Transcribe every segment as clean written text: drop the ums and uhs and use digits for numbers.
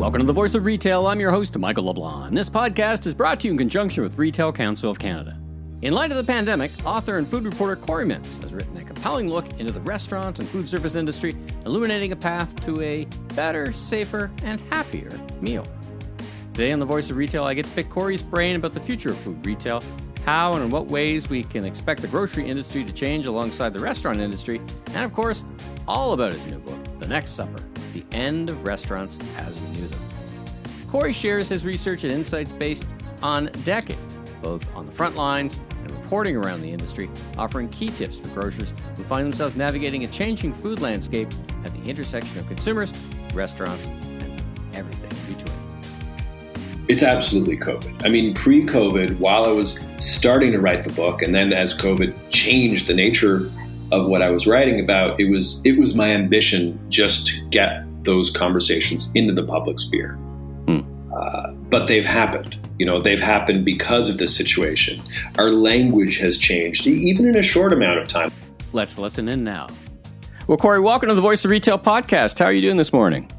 Welcome to The Voice of Retail. I'm your host, Michael LeBlanc. This podcast is brought to you in conjunction with Retail Council of Canada. In light of the pandemic, author and food reporter Corey Mintz has written a compelling look into the restaurant and food service industry, illuminating a path to a better, safer, and happier meal. Today on The Voice of Retail, I get to pick Corey's brain about the future of food retail, how and in what ways we can expect the grocery industry to change alongside the restaurant industry, and of course, all about his new book, The Next Supper, The End of Restaurants as We Knew Them. Corey shares his research and insights based on decades, both on the front lines and reporting around the industry, offering key tips for grocers who find themselves navigating a changing food landscape at the intersection of consumers, restaurants, and everything in between. It's absolutely COVID. I mean, pre-COVID, while I was starting to write the book, and then as COVID changed the nature of what I was writing about, it was my ambition just to get those conversations into the public sphere. But they've happened. They've happened because of this situation. Our language has changed, even in a short amount of time. Let's listen in now. Well, Corey, welcome to the Voice of Retail podcast. How are you doing this morning?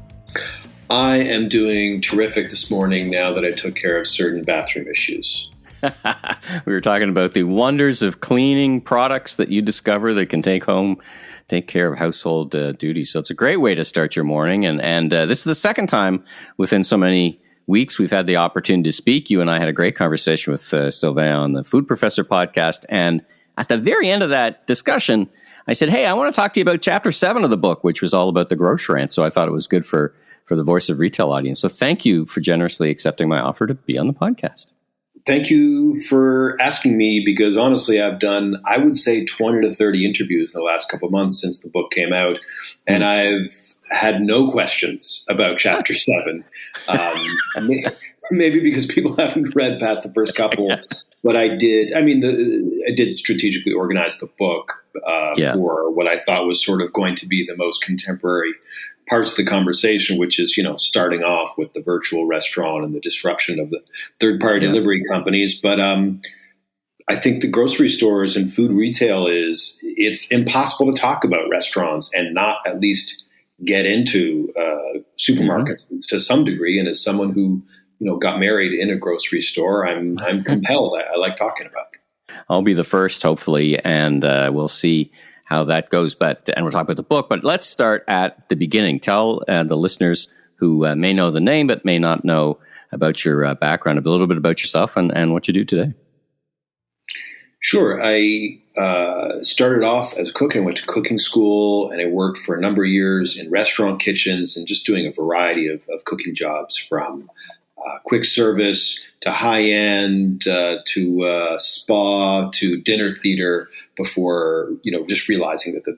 I am doing terrific this morning now that I took care of certain bathroom issues. We were talking about the wonders of cleaning products that you discover that can take care of household duties. So it's a great way to start your morning. And this is the second time within so many weeks we've had the opportunity to speak. You and I had a great conversation with Sylvain on the Food Professor podcast. And at the very end of that discussion, I said, hey, I want to talk to you about chapter 7 of the book, which was all about the grocery rant. So I thought it was good for the Voice of Retail audience. So thank you for generously accepting my offer to be on the podcast. Thank you for asking me, because honestly, I've done, I would say, 20 to 30 interviews in the last couple of months since the book came out, and I've had no questions about chapter 7. Maybe because people haven't read past the first couple, but I did. I mean, I did strategically organize the book for what I thought was sort of going to be the most contemporary parts of the conversation, which is, starting off with the virtual restaurant and the disruption of the third-party delivery companies. But I think the grocery stores and food retail it's impossible to talk about restaurants and not at least get into supermarkets to some degree. And as someone who, got married in a grocery store, I'm compelled. I like talking about it. I'll be the first, hopefully, and we'll see how that goes. And we'll talk about the book, but let's start at the beginning. Tell the listeners who may know the name but may not know about your background, a little bit about yourself and what you do today. Sure. I started off as a cook. I went to cooking school, and I worked for a number of years in restaurant kitchens and just doing a variety of cooking jobs, from quick service to high-end to spa to dinner theater, before just realizing that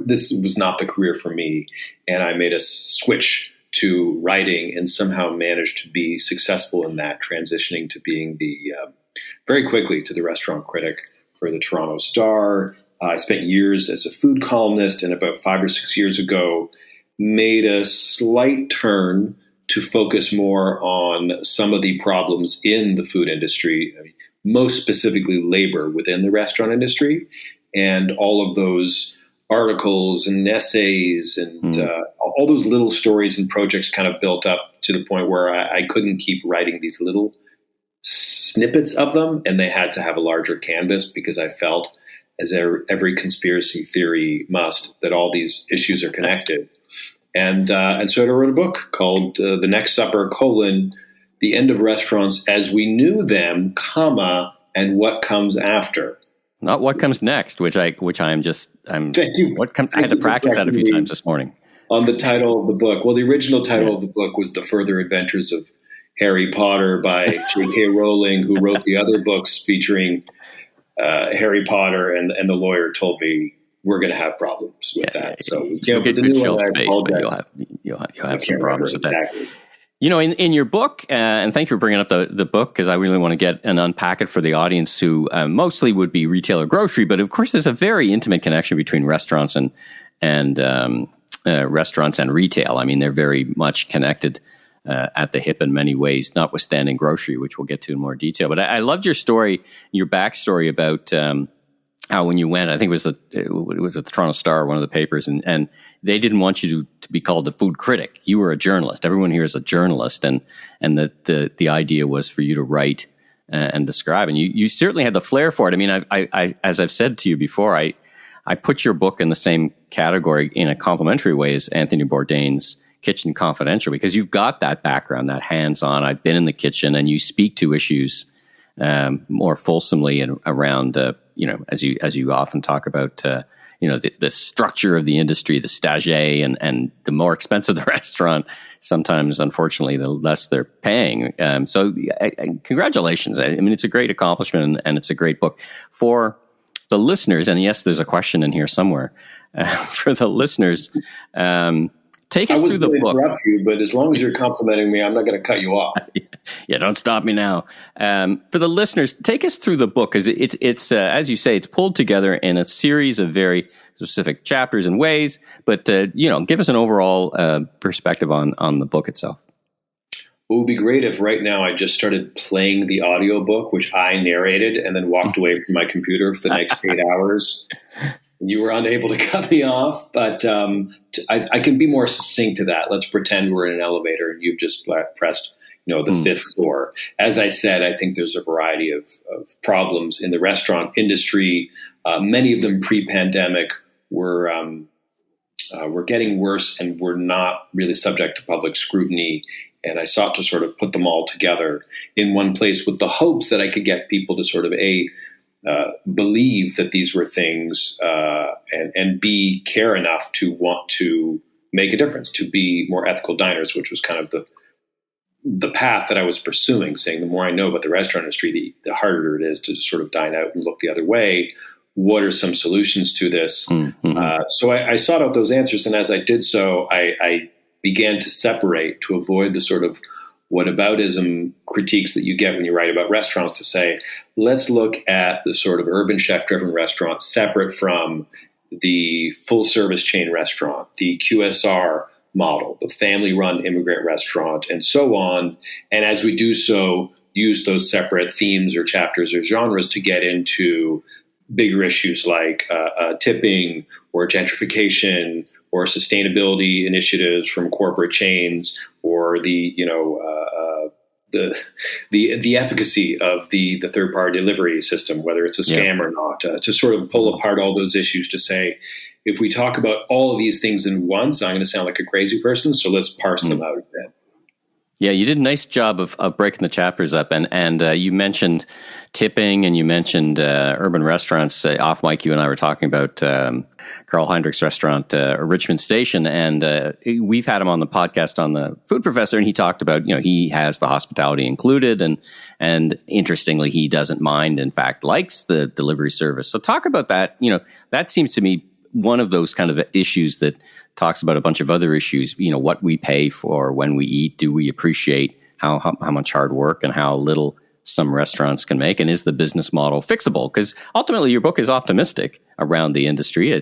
this was not the career for me, and I made a switch to writing and somehow managed to be successful in that, transitioning to being very quickly to the restaurant critic for the Toronto Star. I spent years as a food columnist, and about 5 or 6 years ago made a slight turn to focus more on some of the problems in the food industry, most specifically labor within the restaurant industry, and all of those articles and essays and all those little stories and projects kind of built up to the point where I couldn't keep writing these little snippets of them, and they had to have a larger canvas, because I felt, as every conspiracy theory must, that all these issues are connected. And so I wrote a book called The Next Supper, The End of Restaurants as We Knew Them, and What Comes After. Not what comes next, which I'm. Thank you. I had to practice that a few times this morning. On the title of the book. Well, the original title of the book was The Further Adventures of Harry Potter by J.K. Rowling, who wrote the other books featuring Harry Potter, and the lawyer told me we're going to have problems with that. So you'll get good shelf space, but you'll have some problems with that. In your book, and thank you for bringing up the book, because I really want to get and unpack it for the audience who mostly would be retail or grocery, but of course there's a very intimate connection between restaurants and restaurants and retail. I mean, they're very much connected at the hip in many ways, notwithstanding grocery, which we'll get to in more detail. But I loved your story, your backstory about how when you went, I think it was at the Toronto Star, one of the papers, and they didn't want you to be called a food critic. You were a journalist. Everyone here is a journalist, and the idea was for you to write and describe. And you certainly had the flair for it. I mean, I as I've said to you before, I put your book in the same category in a complimentary way as Anthony Bourdain's Kitchen Confidential, because you've got that background, that hands-on. I've been in the kitchen, and you speak to issues more fulsomely and around, as you often talk about, the structure of the industry, the stage, and the more expensive the restaurant, sometimes, unfortunately, the less they're paying. So congratulations. I mean, it's a great accomplishment, and it's a great book. For the listeners, and yes, there's a question in here somewhere, for the listeners, take us through the book. I interrupt you, but as long as you're complimenting me, I'm not going to cut you off. Yeah, don't stop me now. For the listeners, take us through the book, because it's as you say, it's pulled together in a series of very specific chapters and ways. But give us an overall perspective on the book itself. It would be great if right now I just started playing the audiobook, which I narrated, and then walked away from my computer for the next 8 hours. You were unable to cut me off, but I can be more succinct to that. Let's pretend we're in an elevator and you've just pressed, the fifth floor. As I said, I think there's a variety of problems in the restaurant industry. Many of them pre-pandemic were getting worse and were not really subject to public scrutiny. And I sought to sort of put them all together in one place with the hopes that I could get people to sort of believe that these were things, and B, care enough to want to make a difference, to be more ethical diners, which was kind of the path that I was pursuing, saying the more I know about the restaurant industry, the harder it is to sort of dine out and look the other way. What are some solutions to this? Mm-hmm. So I sought out those answers. And as I did so, I began to separate, to avoid the sort of whataboutism critiques that you get when you write about restaurants, to say, let's look at the sort of urban chef-driven restaurant separate from the full-service chain restaurant, the QSR model, the family-run immigrant restaurant, and so on. And as we do so, use those separate themes or chapters or genres to get into bigger issues like tipping or gentrification or sustainability initiatives from corporate chains, or the efficacy of the third party delivery system, whether it's a scam or not, to sort of pull apart all those issues to say, if we talk about all of these things in once, I'm going to sound like a crazy person. So let's parse them out a bit. Yeah, you did a nice job of breaking the chapters up, and you mentioned tipping, and you mentioned urban restaurants. Off mic, you and I were talking about Carl Heinrich's restaurant, Richmond Station, and we've had him on the podcast on the Food Professor, and he talked about, he has the hospitality included, and interestingly, he doesn't mind. In fact, likes the delivery service. So talk about that. That seems to me one of those kind of issues that talks about a bunch of other issues, what we pay for when we eat. Do we appreciate how much hard work and how little some restaurants can make? And is the business model fixable? Because ultimately your book is optimistic around the industry.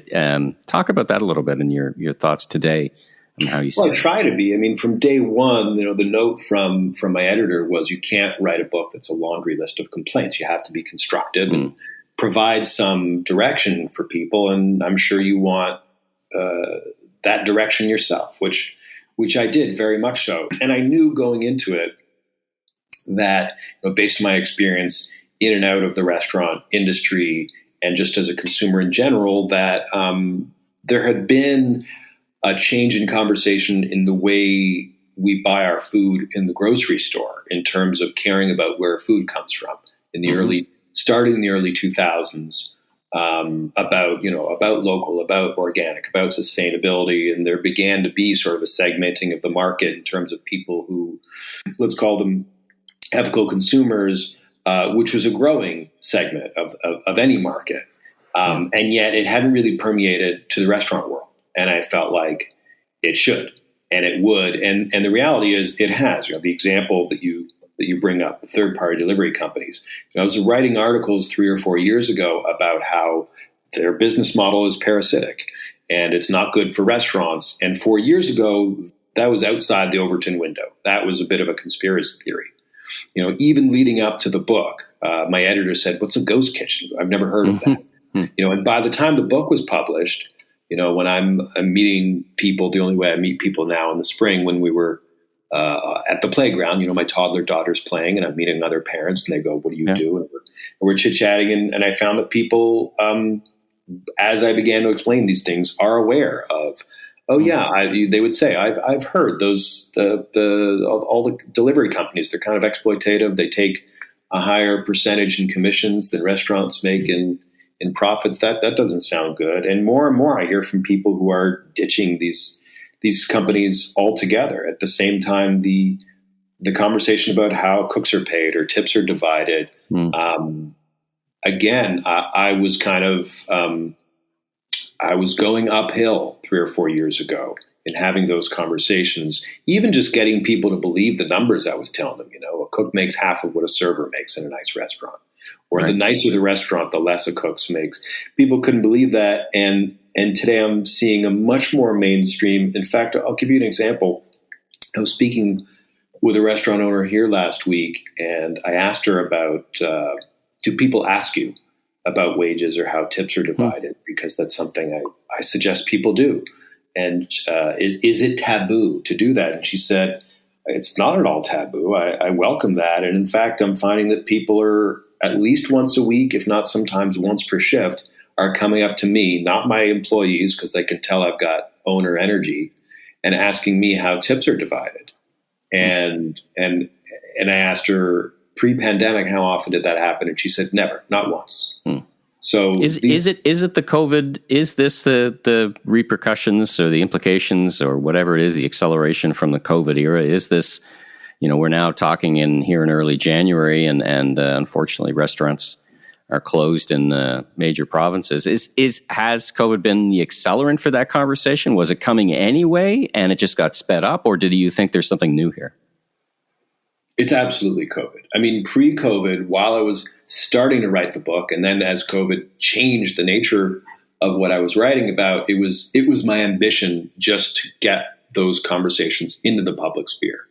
Talk about that a little bit and your thoughts today and how you see it. I try to be. I mean, from day one, the note from my editor was, you can't write a book that's a laundry list of complaints. You have to be constructive and provide some direction for people. And I'm sure you want that direction yourself, which I did very much so. And I knew going into it that, based on my experience in and out of the restaurant industry and just as a consumer in general, that there had been a change in conversation in the way we buy our food in the grocery store, in terms of caring about where food comes from in the starting in the early 2000s. About local, about organic, about sustainability. And there began to be sort of a segmenting of the market in terms of people who, let's call them ethical consumers, which was a growing segment of any market. And yet it hadn't really permeated to the restaurant world. And I felt like it should, and it would. And the reality is it has. The example that you bring up, the third-party delivery companies. I was writing articles 3 or 4 years ago about how their business model is parasitic and it's not good for restaurants. And 4 years ago, that was outside the Overton window. That was a bit of a conspiracy theory. Even leading up to the book, my editor said, "What's a ghost kitchen? I've never heard of that." And by the time the book was published, when I'm meeting people, the only way I meet people now in the spring, when we were at the playground, my toddler daughter's playing and I'm meeting other parents and they go, what do you do? And we're chit-chatting. And I found that people, as I began to explain these things, are aware of, they would say, I've heard those, all the delivery companies, they're kind of exploitative. They take a higher percentage in commissions than restaurants make in profits. That doesn't sound good. And more I hear from people who are ditching these companies altogether. At the same time, the conversation about how cooks are paid or tips are divided. Again, I was kind of I was going uphill 3 or 4 years ago in having those conversations, even just getting people to believe the numbers I was telling them. A cook makes half of what a server makes in a nice restaurant, or the nicer the restaurant, the less a cook makes. People couldn't believe that, and today I'm seeing a much more mainstream. In fact, I'll give you an example. I was speaking with a restaurant owner here last week, and I asked her about, do people ask you about wages or how tips are divided? Because that's something I suggest people do. And is it taboo to do that? And she said, it's not at all taboo. I welcome that. And in fact, I'm finding that people are at least once a week, if not sometimes once per shift, are coming up to me, not my employees, because they can tell I've got owner energy, and asking me how tips are divided. And I asked her pre-pandemic, how often did that happen? And she said, never, not once. So is it the COVID? Is this the repercussions or the implications or whatever it is, the acceleration from the COVID era? Is this, we're now talking here in early January, and unfortunately restaurants are closed in major provinces. Has COVID been the accelerant for that conversation? Was it coming anyway and it just got sped up, or did you think there's something new here? It's absolutely COVID. I mean, pre-COVID, while I was starting to write the book, and then as COVID changed the nature of what I was writing about, it was my ambition just to get those conversations into the public sphere.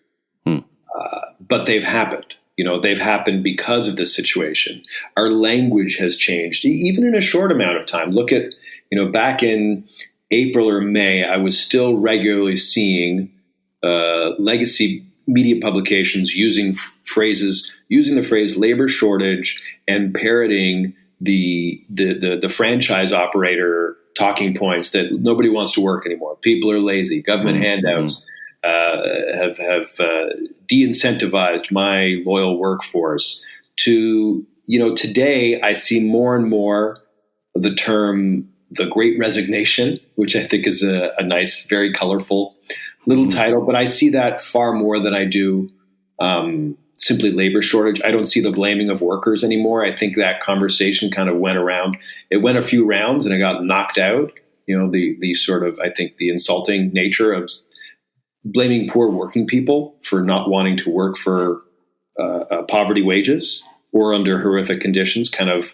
But they've happened. They've happened because of this situation. Our language has changed, even in a short amount of time. Look at, back in April or May, I was still regularly seeing legacy media publications using the phrase labor shortage and parroting the franchise operator talking points that nobody wants to work anymore. People are lazy. Government handouts have de-incentivized my loyal workforce. To today, I see more and more the term "the Great Resignation," which I think is a nice, very colorful little title, but I see that far more than I do simply labor shortage. I don't see the blaming of workers anymore. I think that conversation kind of went around. It went a few rounds and it got knocked out. The sort of, I think, the insulting nature of blaming poor working people for not wanting to work for poverty wages or under horrific conditions kind of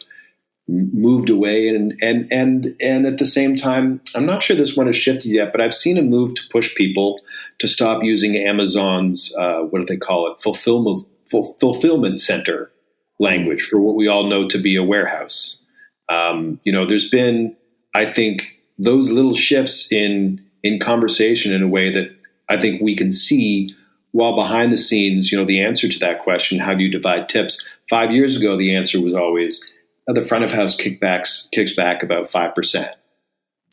moved away. And at the same time, I'm not sure this one has shifted yet, but I've seen a move to push people to stop using Amazon's, what do they call it? Fulfillment center language for what we all know to be a warehouse. There's been, I think, those little shifts in conversation in a way that I think we can see, while behind the scenes, the answer to that question, how do you divide tips? 5 years ago, the answer was always, the front of house kicks back about 5%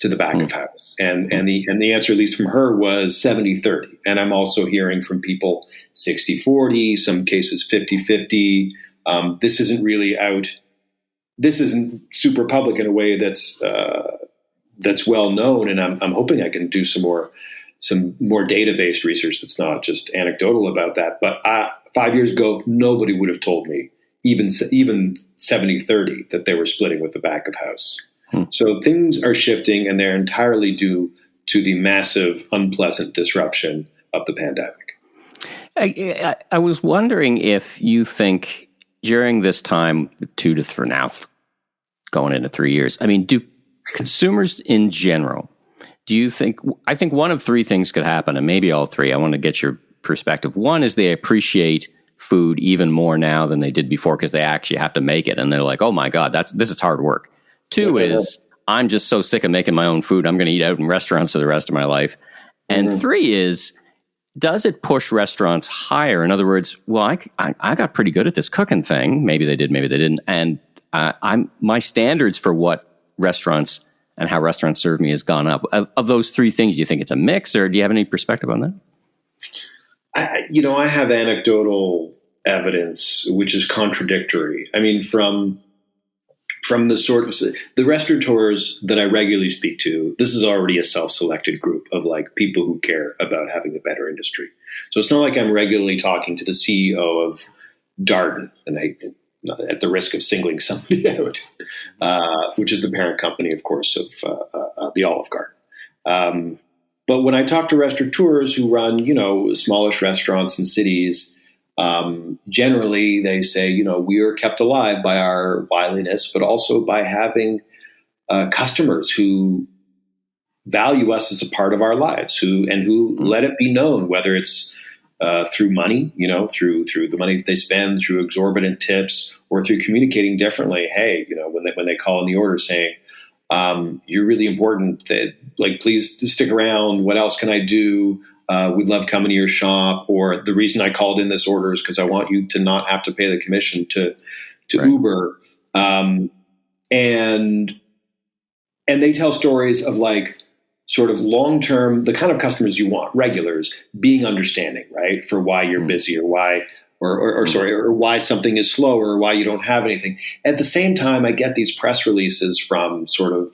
to the back of house. And the answer, at least from her, was 70-30. And I'm also hearing from people 60-40, some cases 50-50. This isn't really out. This isn't super public in a way that's well known. And I'm hoping I can do some more data-based research that's not just anecdotal about that. But 5 years ago, nobody would have told me, even 70-30, that they were splitting with the back of house. So things are shifting, and they're entirely due to the massive, unpleasant disruption of the pandemic. I was wondering if you think during this time, 2 to 3 now, going into 3 years, do consumers in general, I think one of 3 things could happen, and maybe all 3. I want to get your perspective. One is they appreciate food even more now than they did before because they actually have to make it, and they're like, oh my God, this is hard work. Two is I'm just so sick of making my own food. I'm going to eat out in restaurants for the rest of my life. And three is, does it push restaurants higher? In other words, well, I got pretty good at this cooking thing. Maybe they did, maybe they didn't. And my standards for what restaurants and how restaurants serve me has gone up. Of those three things, do you think it's a mix, or do you have any perspective on that? I have anecdotal evidence which is contradictory. I mean, from the sort of the restaurateurs that I regularly speak to, this is already a self-selected group of like people who care about having a better industry. So it's not like I'm regularly talking to the CEO of Darden, and at the risk of singling somebody out, which is the parent company, of course, of the Olive Garden. But when I talk to restaurateurs who run, smallish restaurants in cities, generally they say, we are kept alive by our wiliness, but also by having customers who value us as a part of our lives, who let it be known, whether it's through money, through the money that they spend, through exorbitant tips, or through communicating differently. Hey, when they call in the order saying, you're really important, that please stick around. What else can I do? We'd love coming to your shop. Or the reason I called in this order is because I want you to not have to pay the commission to right. Uber. And they tell stories of sort of long-term, the kind of customers you want, regulars, being understanding, right? For why you're busy, or why, or why something is slow, or why you don't have anything. At the same time, I get these press releases from sort of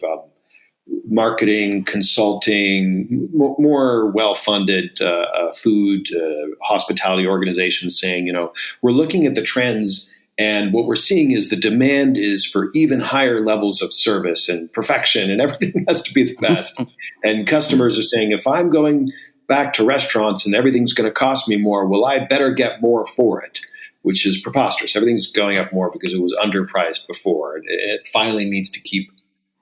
marketing, consulting, more well-funded food, hospitality organizations saying, we're looking at the trends, and what we're seeing is the demand is for even higher levels of service and perfection, and everything has to be the best. And customers are saying, if I'm going back to restaurants and everything's going to cost me more, well, I better get more for it, which is preposterous. Everything's going up more because it was underpriced before. It finally needs to keep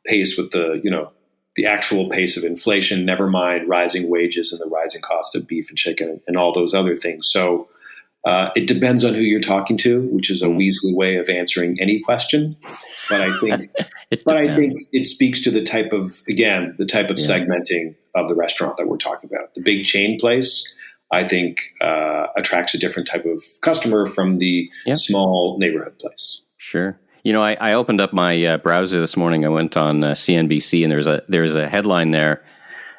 pace with the actual pace of inflation, never mind rising wages and the rising cost of beef and chicken and all those other things. So it depends on who you're talking to, which is a weaselly way of answering any question. But I think, it speaks to the type of segmenting of the restaurant that we're talking about. The big chain place, I think, attracts a different type of customer from the small neighborhood place. Sure. I opened up my browser this morning. I went on CNBC, and there's a headline there,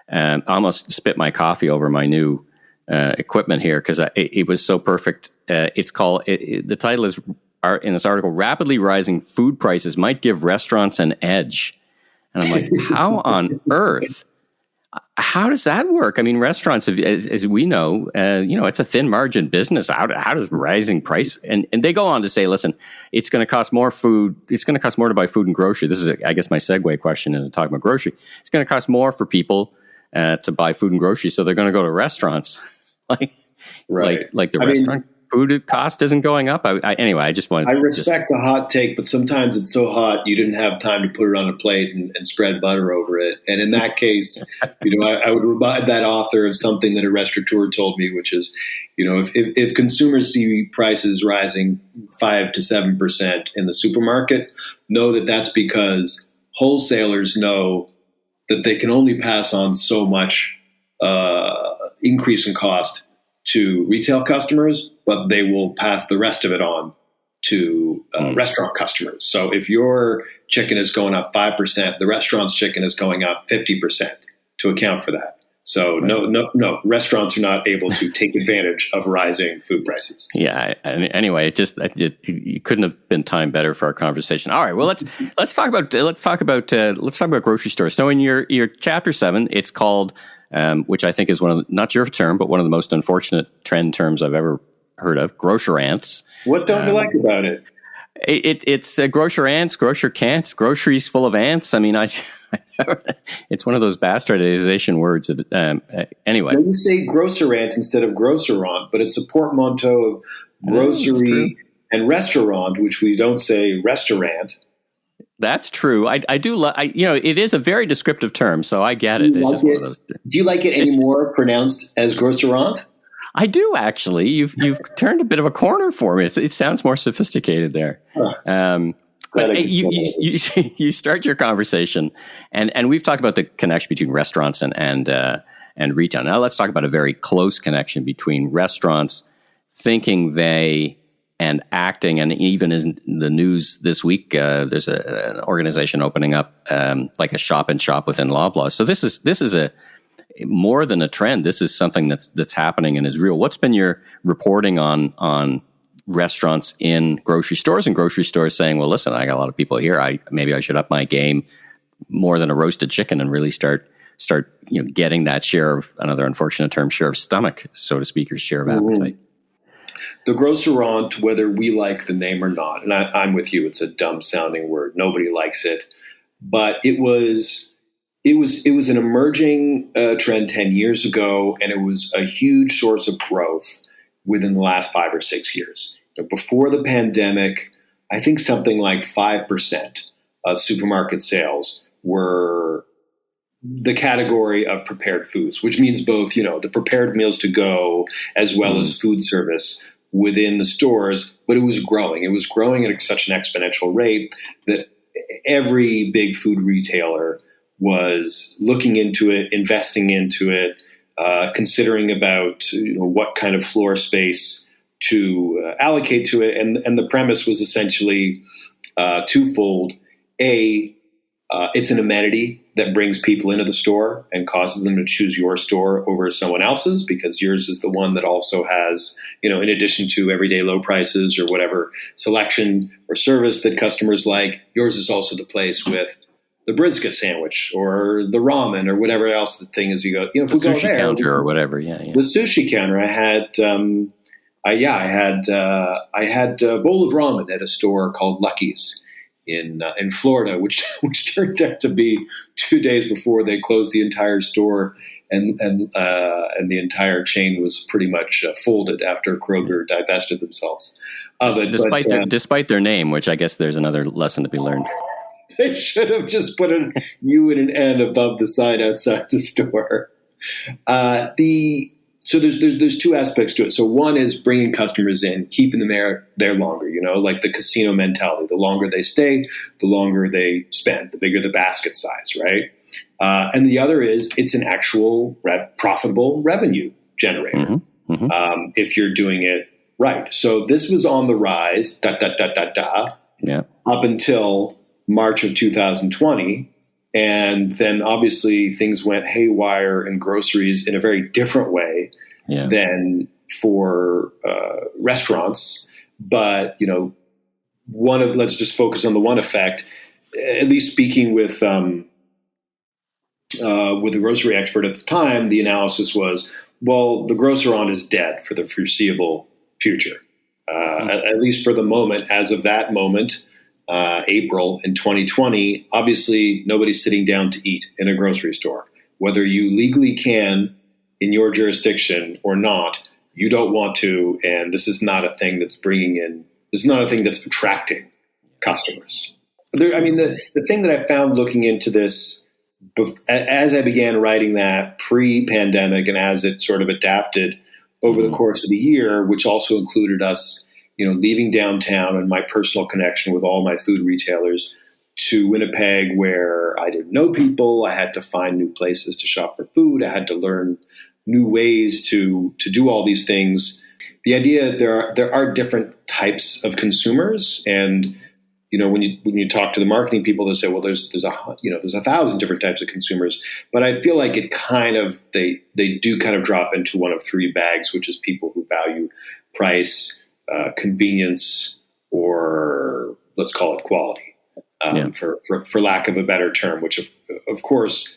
and I almost spit my coffee over my new equipment here because it was so perfect. It's called. The title is in this article: "Rapidly rising food prices might give restaurants an edge." And I'm like, how on earth? How does that work? I mean, restaurants, as we know, it's a thin margin business. How does rising price? And they go on to say, listen, it's going to cost more food. It's going to cost more to buy food and grocery. This is, I guess, my segue question into talking about grocery. It's going to cost more for people to buy food and grocery, so they're going to go to restaurants. Like the restaurant food cost isn't going up. Anyway, I just wanted. I respect the hot take, but sometimes it's so hot you didn't have time to put it on a plate and spread butter over it. And in that case, I would remind that author of something that a restaurateur told me, which is, if consumers see prices rising 5 to 7% in the supermarket, know that that's because wholesalers know that they can only pass on so much increase in cost to retail customers, but they will pass the rest of it on to restaurant customers. So if your chicken is going up 5%, the restaurant's chicken is going up 50% to account for that. So no, restaurants are not able to take advantage of rising food prices. Yeah. Anyway, it couldn't have been timed better for our conversation. All right. Well, let's talk about grocery stores. So in your chapter 7, it's called, which I think is not your term, but one of the most unfortunate trend terms I've ever heard of, grocer ants. What don't you like about it? It's grocer ants, grocer cants, groceries full of ants. I mean, it's one of those bastardization words. Anyway. Now you say grocer ant instead of grocerant, but it's a portmanteau of grocery and restaurant, which we don't say restaurant. That's true. I do. It is a very descriptive term, so I get it. It's just one of those. Do you like it any more pronounced as grocerant? I do, actually. You've turned a bit of a corner for me. It sounds more sophisticated there. Huh. But you start your conversation, and we've talked about the connection between restaurants and retail. Now let's talk about a very close connection between restaurants thinking they and acting, and even in the news this week, there's an organization opening up like a shop and shop within Loblaw. So this is a more than a trend. This is something that's happening and is real. What's been your reporting on restaurants in grocery stores and grocery stores saying, well, listen, I got a lot of people here. Maybe I should up my game more than a roasted chicken and really start getting that share of, another unfortunate term, share of stomach, so to speak, or share of appetite. The grocerant, whether we like the name or not, and I'm with you, it's a dumb sounding word. Nobody likes it, but it was an emerging trend 10 years ago, and it was a huge source of growth within the last 5 or 6 years. Before the pandemic, I think something like 5% of supermarket sales were the category of prepared foods, which means both, the prepared meals to go as well as food service within the stores. But it was growing. It was growing at such an exponential rate that every big food retailer was looking into it, investing into it, considering about what kind of floor space to allocate to it. And the premise was essentially twofold. It's an amenity that brings people into the store and causes them to choose your store over someone else's, because yours is the one that also has, in addition to everyday low prices or whatever selection or service that customers like, yours is also the place with the brisket sandwich or the ramen or whatever else the thing is. You go, the sushi counter or whatever. Yeah. The sushi counter. I had a bowl of ramen at a store called Lucky's in Florida, which turned out to be 2 days before they closed the entire store, and the entire chain was pretty much folded after Kroger divested themselves of it. Despite their name, which I guess there's another lesson to be learned. They should have just put an U and an N above the sign outside the store. So there's two aspects to it. So one is bringing customers in, keeping them there longer, like the casino mentality. The longer they stay, the longer they spend, the bigger the basket size, right? And the other is it's an actual profitable revenue generator if you're doing it right. So this was on the rise, up until March of 2020. And then obviously things went haywire in groceries in a very different way than for restaurants. But, let's just focus on the one effect, at least speaking with the grocery expert at the time, the analysis was, well, the grocerant is dead for the foreseeable future, at least for the moment. As of that moment, April in 2020, obviously nobody's sitting down to eat in a grocery store. Whether you legally can in your jurisdiction or not, you don't want to, and this is not a thing that's that's attracting customers. The thing that I found looking into this, as I began writing that pre-pandemic and as it sort of adapted over the course of the year, which also included us leaving downtown and my personal connection with all my food retailers to Winnipeg, where I didn't know people. I had to find new places to shop for food. I had to learn new ways to do all these things. The idea there are different types of consumers, and when you talk to the marketing people, they say, well, there's 1,000 different types of consumers. But I feel like it kind of they do kind of drop into one of three bags, which is people who value price, convenience, or let's call it quality, for lack of a better term, which of course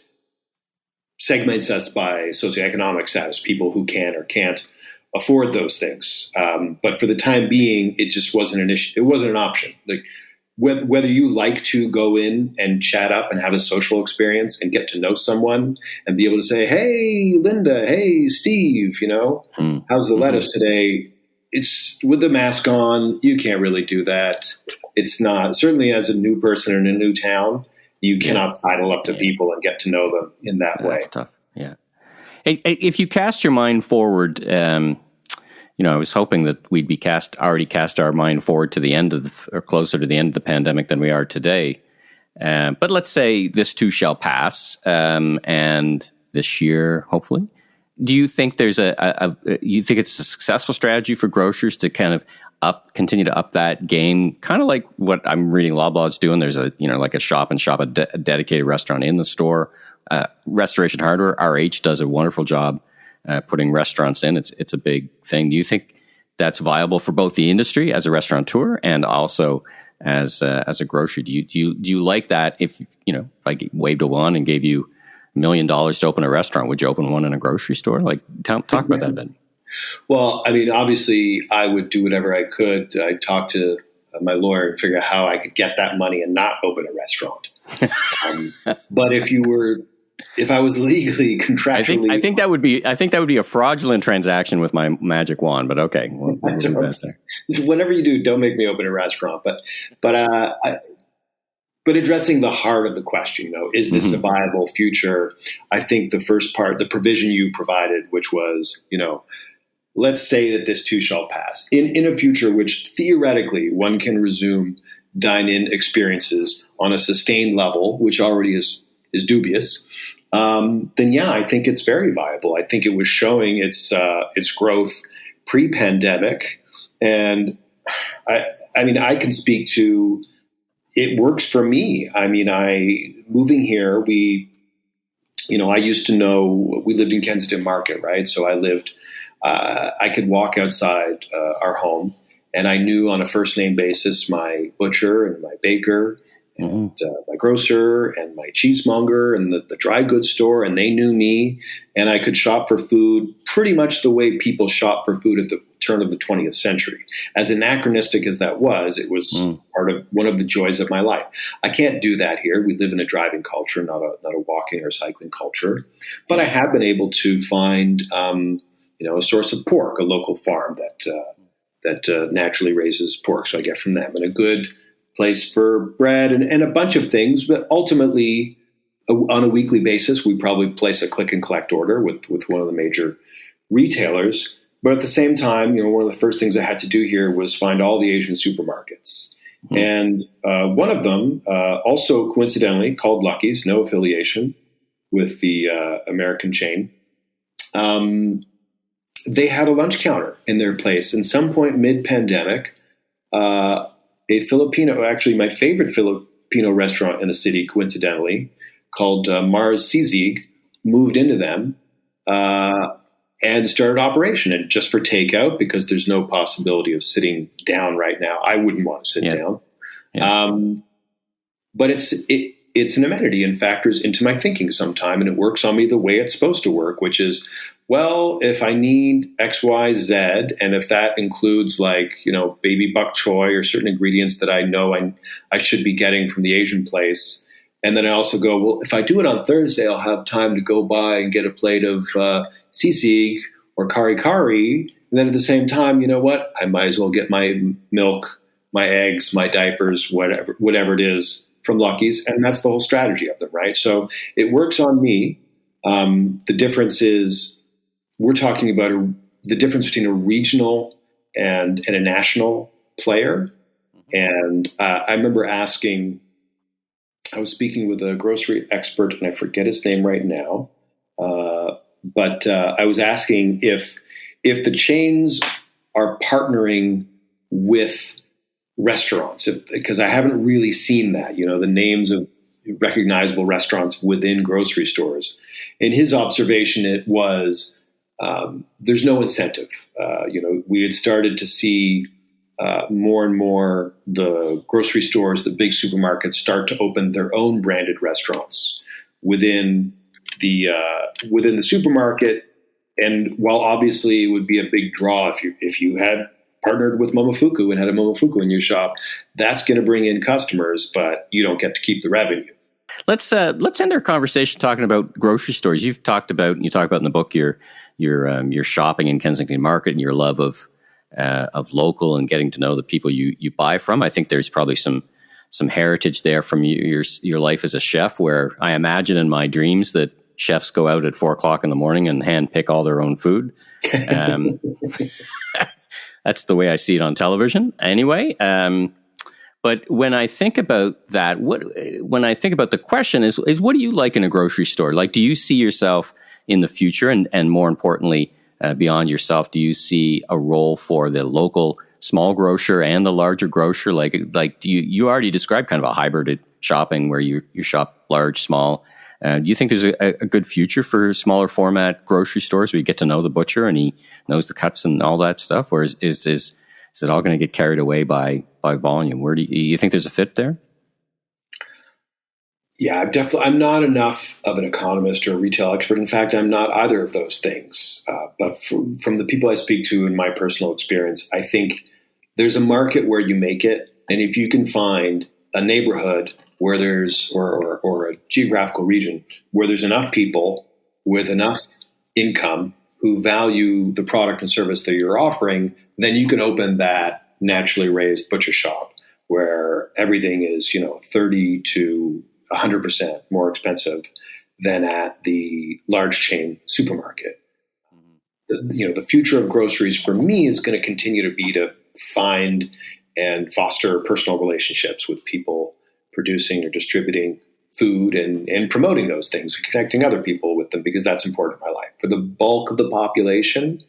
segments us by socioeconomic status, people who can or can't afford those things. But for the time being, it just wasn't an issue. It wasn't an option. Like whether you like to go in and chat up and have a social experience and get to know someone and be able to say, hey, Linda, hey, Steve, how's the lettuce today? It's with the mask on, you can't really do that. It's not, certainly as a new person in a new town, you cannot sidle up to people and get to know them in that way. That's tough. Yeah. If you cast your mind forward, I was hoping that we'd be already cast our mind forward to the end of or closer to the end of the pandemic than we are today. But let's say this too shall pass, and this year, hopefully. Do you think there's you think it's a successful strategy for grocers to kind of continue to up that game, kind of like what I'm reading Loblaw's doing? There's like a shop and shop, a dedicated restaurant in the store. Restoration Hardware, RH, does a wonderful job putting restaurants in. It's a big thing. Do you think that's viable for both the industry as a restaurateur and also as a grocery? Do you like that? If I waved a wand and gave you $1 million to open a restaurant, would you open one in a grocery store? Like, talk about that a bit. Well, I mean, obviously, I would do whatever I could. I'd talk to my lawyer and figure out how I could get that money and not open a restaurant. But if I was legally, contractually, I think that would be a fraudulent transaction with my magic wand. But okay, whatever you do, don't make me open a restaurant. But addressing the heart of the question, is this a viable future? I think the first part, the provision you provided, which was, let's say that this too shall pass in a future which theoretically one can resume dine-in experiences on a sustained level, which already is dubious. Then yeah, I think it's very viable. I think it was showing its growth pre-pandemic, and I can speak to. It works for me. I mean, moving here, I used to know, we lived in Kensington Market, right? So I could walk outside our home, and I knew on a first name basis my butcher and my baker and my grocer and my cheesemonger and the dry goods store, and they knew me, and I could shop for food pretty much the way people shop for food at the turn of the 20th century. As anachronistic as that was, it was part of one of the joys of my life. I can't do that here. We live in a driving culture, not a walking or cycling culture. But I have been able to find, a source of pork, a local farm that naturally raises pork. So I get from them, and a good place for bread and a bunch of things. But ultimately, on a weekly basis, we probably place a click and collect order with one of the major retailers. But at the same time, one of the first things I had to do here was find all the Asian supermarkets. And one of them, also coincidentally called Lucky's, no affiliation with the American chain, they had a lunch counter in their place. And some point mid-pandemic, a Filipino, actually my favorite Filipino restaurant in the city, coincidentally, called Mars Sisig, moved into them and started operation. And just for takeout, because there's no possibility of sitting down right now. I wouldn't want to sit down. Yeah. But it's an amenity and factors into my thinking sometime, and it works on me the way it's supposed to work, which is, well, if I need X, Y, Z, and if that includes baby bok choy or certain ingredients that I know I should be getting from the Asian place, and then I also go, well, if I do it on Thursday, I'll have time to go by and get a plate of sisig or kari kari, and then at the same time, you know what? I might as well get my milk, my eggs, my diapers, whatever it is from Lucky's, and that's the whole strategy of them, right? So it works on me. The difference is we're talking about the difference between a regional and a national player. And I remember I was speaking with a grocery expert, and I forget his name right now, but I was asking if the chains are partnering with restaurants, because I haven't really seen that, the names of recognizable restaurants within grocery stores. In his observation, it was there's no incentive. We had started to see more and more the grocery stores, the big supermarkets, start to open their own branded restaurants within the supermarket. And while obviously it would be a big draw if you had partnered with Momofuku and had a Momofuku in your shop, that's going to bring in customers, but you don't get to keep the revenue. Let's end our conversation talking about grocery stores. You talk about in the book your shopping in Kensington Market and your love of local and getting to know the people you buy from. I think there's probably some heritage there from your life as a chef, where I imagine in my dreams that chefs go out at 4:00 in the morning and hand pick all their own food. That's the way I see it on television anyway. But when I think about that, when I think about the question is what do you like in a grocery store? Like, do you see yourself in the future, and more importantly, beyond yourself, do you see a role for the local small grocer and the larger grocer? Like you already described kind of a hybrid shopping where you shop large, small. Do you think there's a good future for smaller format grocery stores where you get to know the butcher and he knows the cuts and all that stuff, or is it all going to get carried away by volume? Where do you think there's a fit there? Yeah, I'm not enough of an economist or a retail expert. In fact, I'm not either of those things. But from the people I speak to in my personal experience, I think there's a market where you make it. And if you can find a neighborhood where there's, or a geographical region where there's enough people with enough income who value the product and service that you're offering, then you can open that naturally raised butcher shop where everything is, 30 to 100% more expensive than at the large chain supermarket. The future of groceries for me is going to continue to be to find and foster personal relationships with people producing or distributing food and promoting those things, connecting other people with them, because that's important in my life. For the bulk of the population,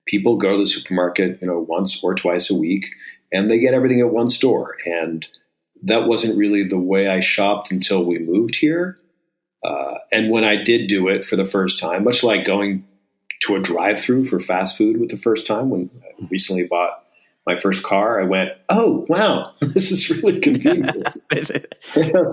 people go to the supermarket, once or twice a week, and they get everything at one store. And that wasn't really the way I shopped until we moved here. And when I did do it for the first time, much like going to a drive-through for fast food with the first time, when I recently bought my first car, I went, oh, wow, this is really convenient.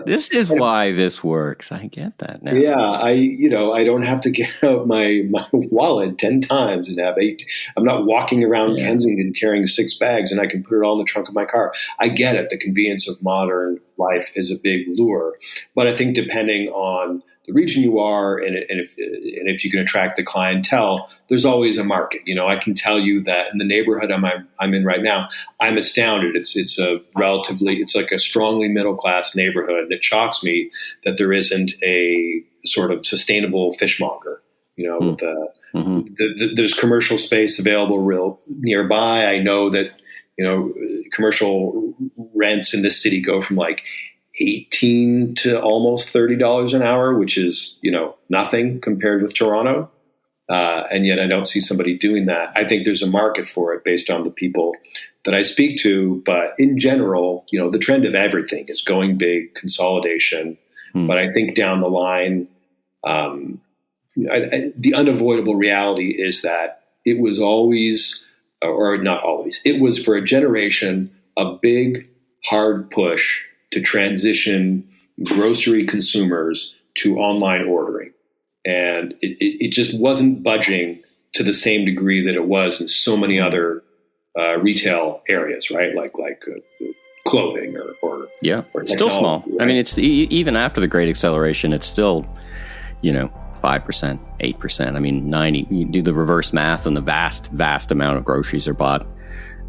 This is why this works. I get that now. Yeah, I don't have to get out my wallet 10 times and have 8. I'm not walking around Kensington carrying 6 bags, and I can put it all in the trunk of my car. I get it. The convenience of modern life is a big lure. But I think depending on the region you are and if you can attract the clientele, there's always a market. I can tell you that in the neighborhood I'm in right now, I'm astounded. It's like a strongly middle class neighborhood. It shocks me that there isn't a sort of sustainable fishmonger. There's commercial space available real nearby. I know that commercial rents in this city go from like $18 to almost $30 an hour, which is, nothing compared with Toronto. And yet I don't see somebody doing that. I think there's a market for it based on the people that I speak to. But in general, the trend of everything is going big, consolidation. But I think down the line, the unavoidable reality is that it was always, or not always, it was for a generation, a big, hard push to transition grocery consumers to online ordering. And it just wasn't budging to the same degree that it was in so many other retail areas, right? Like clothing or it's still small. Right? I mean, it's even after the Great Acceleration, it's still, 5%, 8%. I mean, 90, you do the reverse math and the vast amount of groceries are bought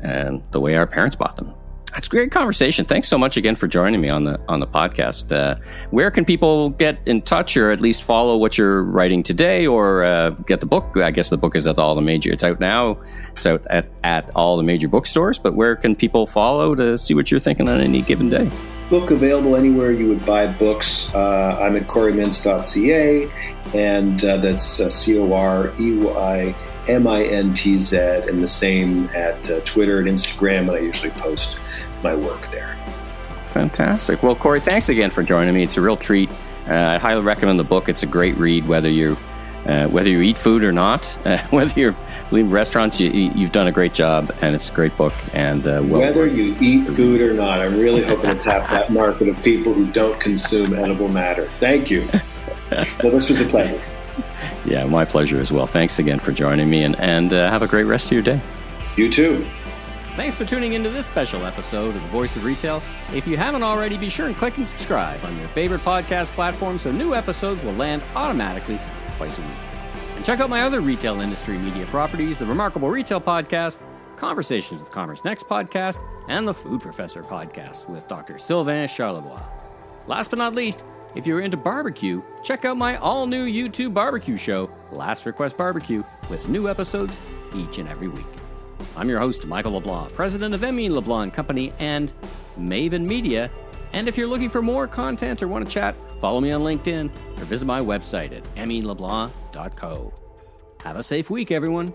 the way our parents bought them. That's a great conversation. Thanks so much again for joining me on the podcast. Where can people get in touch, or at least follow what you're writing today, or get the book? I guess the book is at all the major. It's out now. It's out at all the major bookstores. But where can people follow to see what you're thinking on any given day? Book available anywhere you would buy books. I'm at CoreyMintz.ca, and that's CoreyMintz, and the same at Twitter and Instagram, and I usually post my work there. Fantastic. Well, Corey, thanks again for joining me. It's a real treat. I highly recommend the book. It's a great read, whether you eat food or not, whether you're in restaurants, you've done a great job, and it's a great book. And whether you eat food or not, I'm really hoping to tap that market of people who don't consume edible matter. Thank you. Well, this was a pleasure. Yeah, my pleasure as well. Thanks again for joining me, and have a great rest of your day. You too. Thanks for tuning into this special episode of The Voice of Retail. If you haven't already, be sure and click and subscribe on your favorite podcast platform so new episodes will land automatically twice a week. And check out my other retail industry media properties, the Remarkable Retail Podcast, Conversations with Commerce Next podcast, and the Food Professor podcast with Dr. Sylvain Charlebois. Last but not least, If you're into barbecue, check out my all-new YouTube barbecue show, Last Request Barbecue, with new episodes each and every week. I'm your host, Michael LeBlanc, president of Emmy LeBlanc Company and Maven Media. And if you're looking for more content or want to chat, follow me on LinkedIn or visit my website at emmyleblanc.co. Have a safe week, everyone.